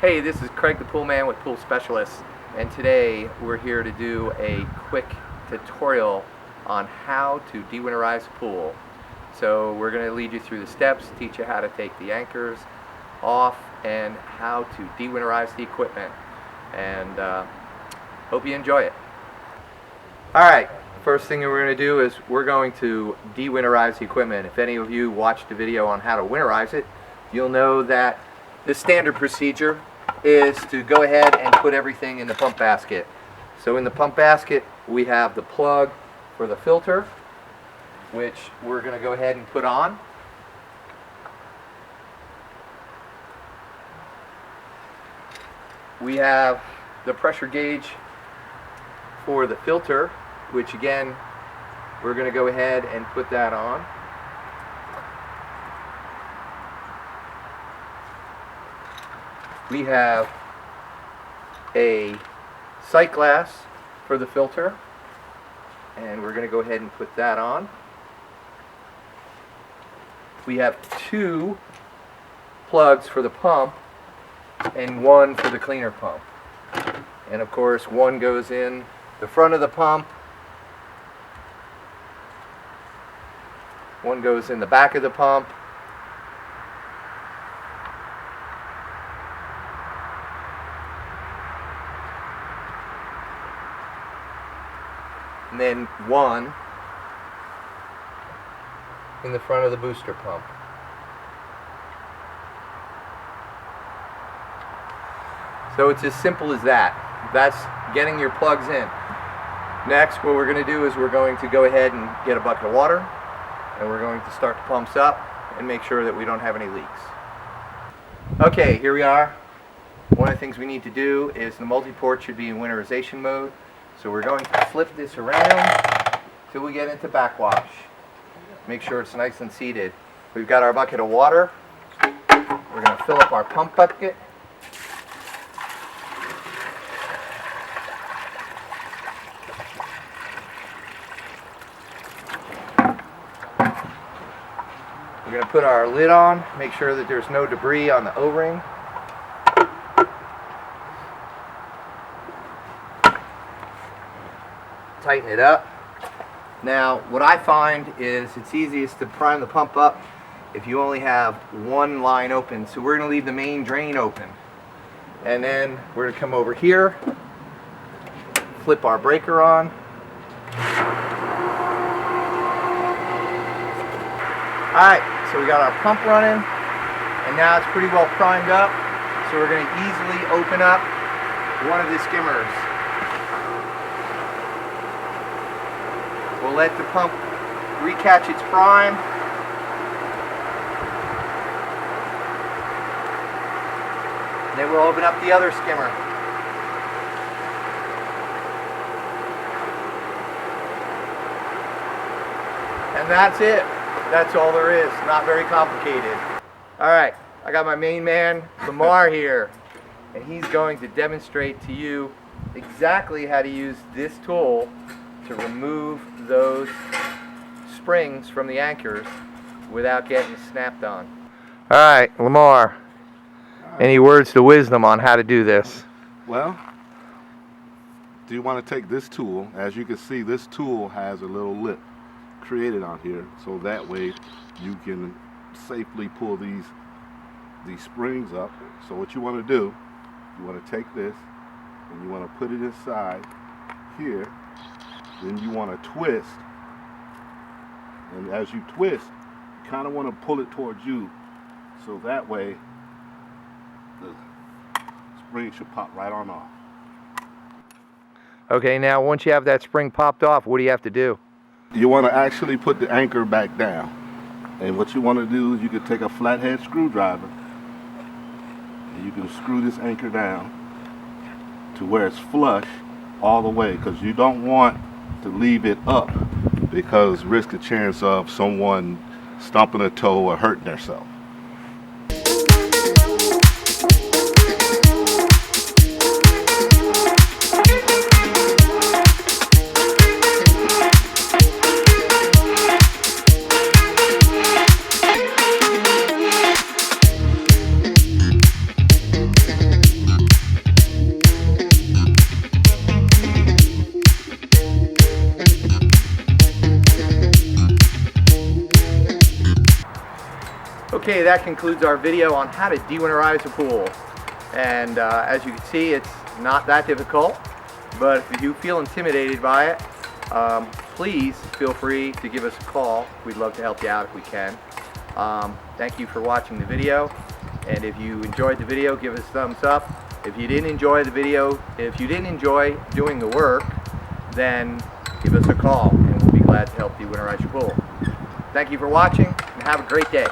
Hey, this is Craig the Pool Man with Pool Specialists, and today we're here to do a quick tutorial on how to de-winterize a pool. So we're going to lead you through the steps, teach you how to take the anchors off, and how to de-winterize the equipment. And hope you enjoy it. Alright, first thing that we're going to do is we're going to de-winterize the equipment. If any of you watched the video on how to winterize it, you'll know that the standard procedure is to go ahead and put everything in the pump basket. So in the pump basket we have the plug for the filter, which we're going to go ahead and put on. We have the pressure gauge for the filter, which again we're going to go ahead and put that on. We have a sight glass for the filter, and we're going to go ahead and put that on. We have two plugs for the pump and one for the cleaner pump. And of course, one goes in the front of the pump, one goes in the back of the pump, and then one in the front of the booster pump. So it's as simple as that. That's getting your plugs in. Next, what we're going to do is we're going to go ahead and get a bucket of water, and we're going to start the pumps up and make sure that we don't have any leaks. Okay, here we are. One of the things we need to do is the multi-port should be in winterization mode. So we're going to flip this around till we get into backwash. Make sure it's nice and seated. We've got our bucket of water. We're going to fill up our pump bucket. We're going to put our lid on, make sure that there's no debris on the O-ring. Tighten it up. Now, what I find is it's easiest to prime the pump up if you only have one line open. So we're going to leave the main drain open. And then we're going to come over here, flip our breaker on. Alright, so we got our pump running, and now it's pretty well primed up. So we're going to easily open up one of the skimmers. We'll let the pump recatch its prime. Then we'll open up the other skimmer. And that's it. That's all there is. Not very complicated. Alright, I got my main man, Lamar, here. And he's going to demonstrate to you exactly how to use this tool to remove those springs from the anchors without getting snapped on. Alright, Lamar, any words to wisdom on how to do this? Well, do you want to take this tool? As you can see, this tool has a little lip created on here, so that way you can safely pull these springs up. So what you want to do, you want to take this and you want to put it inside here. Then you want to twist, and as you twist, you kind of want to pull it towards you, so that way the spring should pop right on off. Okay, now once you have that spring popped off, what do you have to do? You want to actually put the anchor back down, and what you want to do is you can take a flathead screwdriver and you can screw this anchor down to where it's flush all the way, because you don't want to leave it up, because risk a chance of someone stumping a toe or hurting themselves. Okay, that concludes our video on how to de-winterize a pool. And as you can see, it's not that difficult, but if you feel intimidated by it, please feel free to give us a call. We'd love to help you out if we can. Thank you for watching the video, and if you enjoyed the video, give us a thumbs up. If you didn't enjoy the video, if you didn't enjoy doing the work, then give us a call and we'll be glad to help you winterize your pool. Thank you for watching and have a great day.